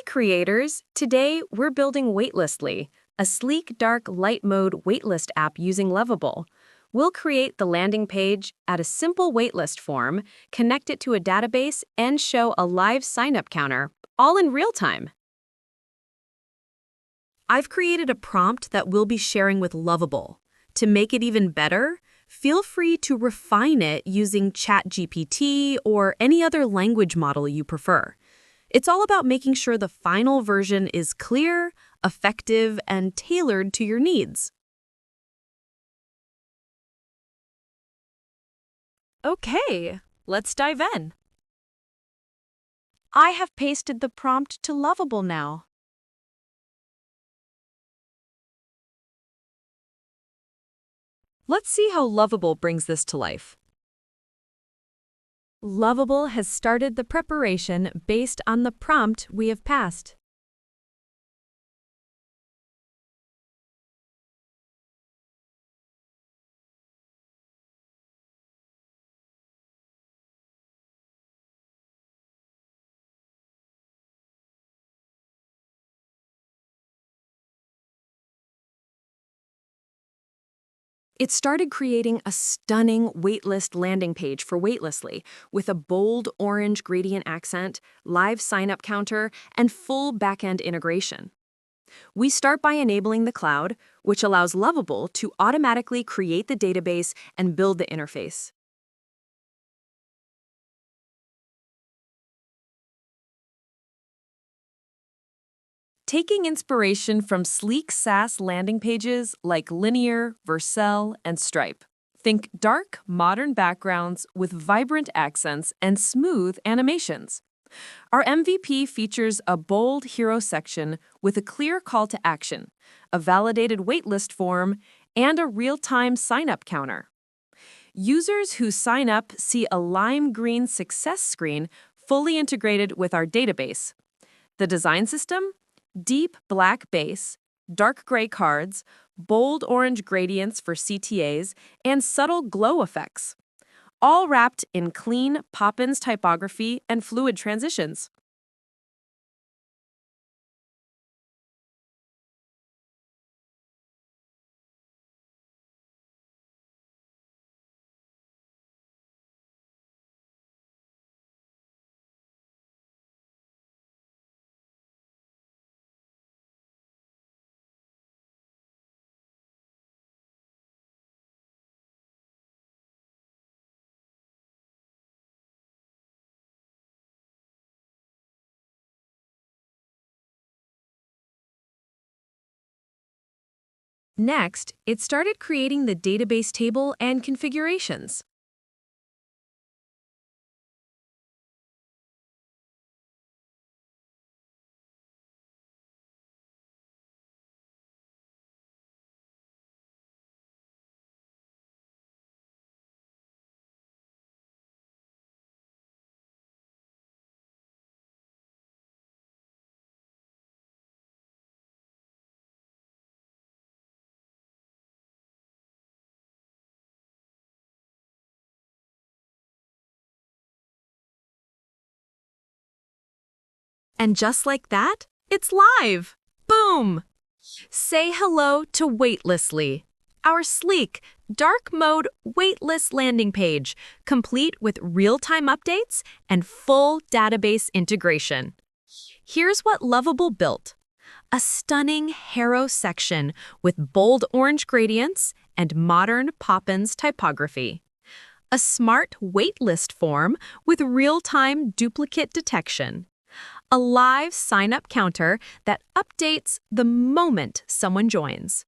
creators! Today we're building Waitlistly, a sleek, dark, light mode waitlist app using Lovable. We'll create the landing page, add a simple waitlist form, connect it to a database, and show a live sign-up counter, all in real time. I've created a prompt that we'll be sharing with Lovable. To make it even better, feel free to refine it using ChatGPT or any other language model you prefer. It's all about making sure the final version is clear, effective, and tailored to your needs. Okay, let's dive in. I have pasted the prompt to Lovable now. Let's see how Lovable brings this to life. Lovable has started the preparation based on the prompt we have passed. It started creating a stunning waitlist landing page for Waitlistly with a bold orange gradient accent, live sign-up counter, and full backend integration. We start by enabling the cloud, which allows Lovable to automatically create the database and build the interface. Taking inspiration from sleek SaaS landing pages like Linear, Vercel, and Stripe. Think dark, modern backgrounds with vibrant accents and smooth animations. Our MVP features a bold hero section with a clear call to action, a validated waitlist form, and a real-time sign-up counter. Users who sign up see a lime green success screen fully integrated with our database. The design system? Deep black base, dark gray cards, bold orange gradients for CTAs, and subtle glow effects, all wrapped in clean Poppins typography and fluid transitions. Next, it started creating the database table and configurations. And just like that, it's live! Boom! Say hello to Waitlistly, our sleek, dark mode waitlist landing page, complete with real-time updates and full database integration. Here's what Lovable built. A stunning hero section with bold orange gradients and modern Poppins typography. A smart waitlist form with real-time duplicate detection. A live sign-up counter that updates the moment someone joins.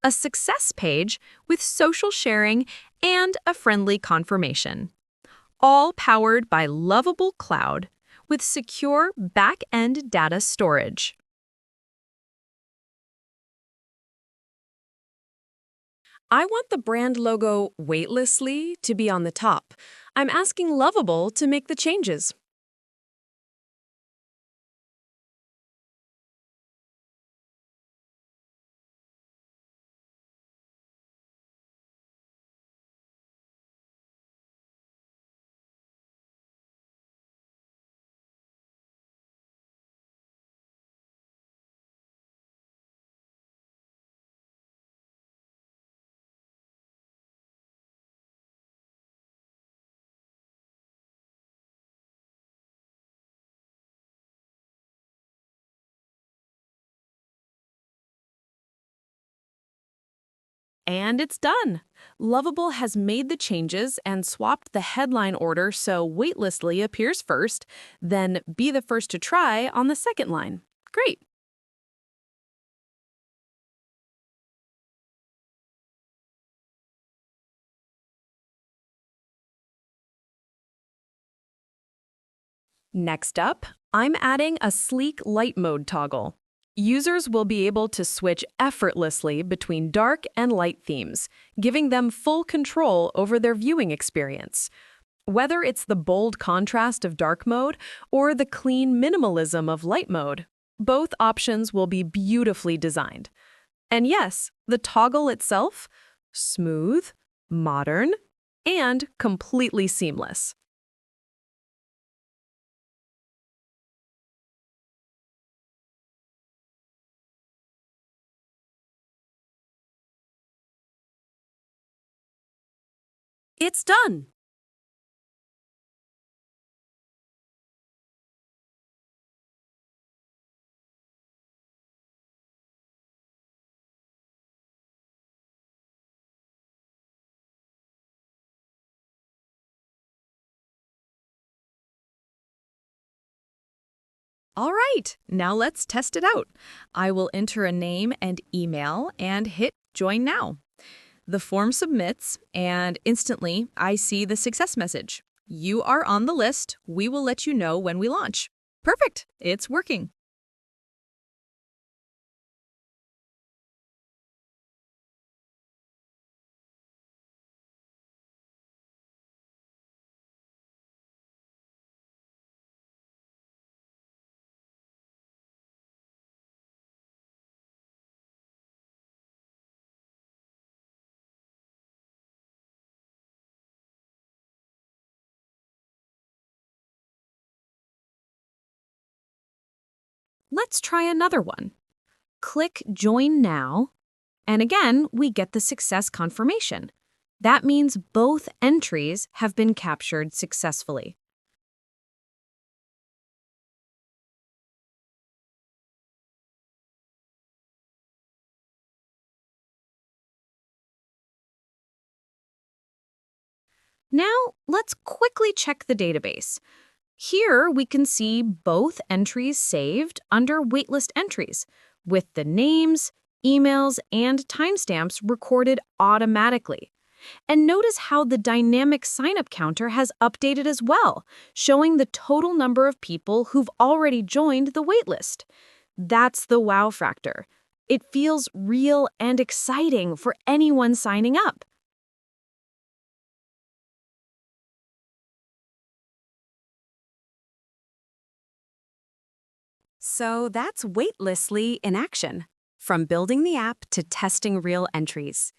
A success page with social sharing and a friendly confirmation. All powered by Lovable Cloud with secure back-end data storage. I want the brand logo Waitlistly to be on the top. I'm asking Lovable to make the changes. And it's done. Lovable has made the changes and swapped the headline order so Waitlistly appears first, then be the first to try on the second line. Great. Next up, I'm adding a sleek light mode toggle. Users will be able to switch effortlessly between dark and light themes, giving them full control over their viewing experience. Whether it's the bold contrast of dark mode or the clean minimalism of light mode, both options will be beautifully designed. And yes, the toggle itself, smooth, modern, and completely seamless. It's done! All right, now let's test it out. I will enter a name and email and hit Join Now. The form submits, and instantly I see the success message. You are on the list. We will let you know when we launch. Perfect, it's working. Let's try another one. Click Join Now, and again, we get the success confirmation. That means both entries have been captured successfully. Now, let's quickly check the database. Here, we can see both entries saved under waitlist entries, with the names, emails, and timestamps recorded automatically. And notice how the dynamic signup counter has updated as well, showing the total number of people who've already joined the waitlist. That's the wow factor. It feels real and exciting for anyone signing up. So that's Waitlistly in action. From building the app to testing real entries.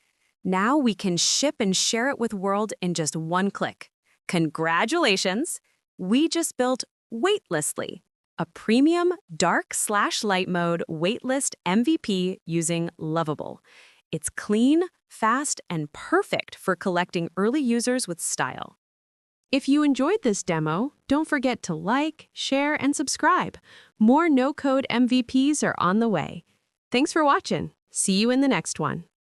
Now we can ship and share it with world in just one click. Congratulations! We just built Waitlistly, a premium dark/light mode waitlist MVP using Lovable. It's clean, fast, and perfect for collecting early users with style. If you enjoyed this demo, don't forget to like, share, and subscribe. More no-code MVPs are on the way. Thanks for watching. See you in the next one.